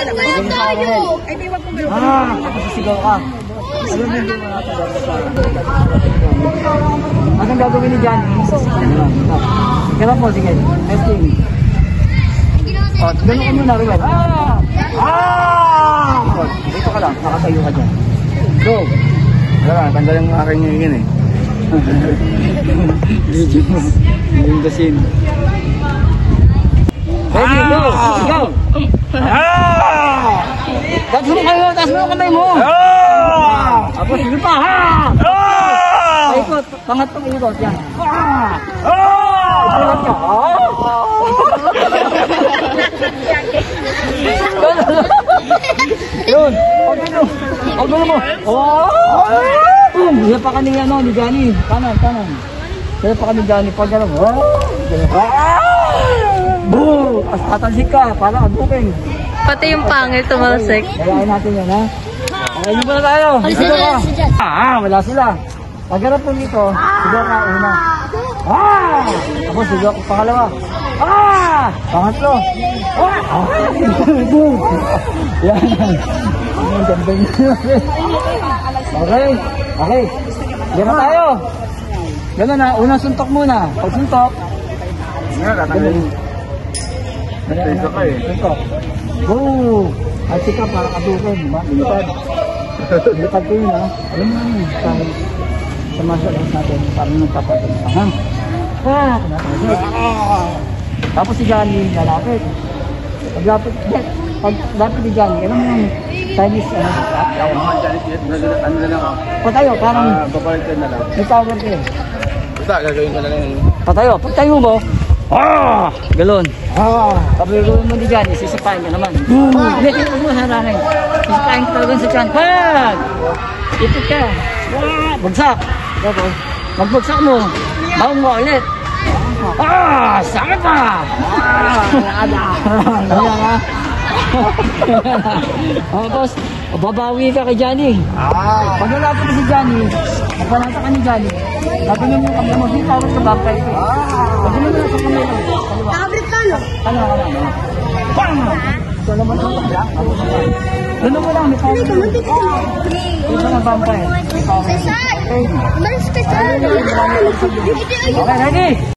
Ganun tayo! Ay, di wag mo meron. Tapos sisigaw ka. Alam mo yung mga anong gagawin ni Johnny? Kaya po, sige. Testing. O, ganun ka muna, Ruel. Dito ka lang, nakatayo ka dyan. Go! Wala, tanggalin mo aking ngingin eh. Yung dasin. Ready, go! Go! Taas mo kayo! Taas mo kamay mo! Tapos, sige pa! Ikot! Pangatong ikot yan! Itulat niya! Yun! Pagano mo! Yan pa kami ni Johnny! Kanan! Yan pa kami Johnny! Pagano mo! Boom! As tatalsik ka! Para abuking! Pati yung pangil tumalsik. Kailangan natin yan, ha? Okay, yun muna tayo. Sigaw ka. Wala sila. Pagharap po dito, sigaw ka una. Tapos sigaw ka pangalawa. Pangatlo. Boom! Yan. Okay. Diyan na tayo. Ganun na, unang suntok muna. Pag suntok. Ganun. Ito ka eh. Suntok. Go! At sika para kadukin, diba? Lipad ko yun, ha? Alam mo naman, kahit sa martial arts natin, parang nagpapagod ka, ha? Tapos si Johnny, lalapit. Pag lapit ni Johnny, alam mo yung Chinese, Ano na lang ako? patayo, parang Babalik ka na lang. may tawag ka eh. Basta, gagawin ko na lang yun. Patayo, pagtayo mo, galon. Kapag galon mo ni Johnny, sisipain ka naman. Hindi, tingnan mo sa nanay. Sisipain ka talagang sa tiyan. Ipit ka. Bagsak. Tapos, magbagsak mo. Baong mo ulit. Sakit pa! Ayan ha. Tapos, babawi ka kay Johnny. Pag nalapit si Johnny, napanata ka ni Johnny, napinin mo kami mo, hindi tawag sa bangkay ko. Pag mo na sa kamay mo. Nakabrit ka, no? Ano? Ito naman sa kamay. Doon mo lang, may tawag mo. Ito na bangkay. Special! Special! Okay, ready?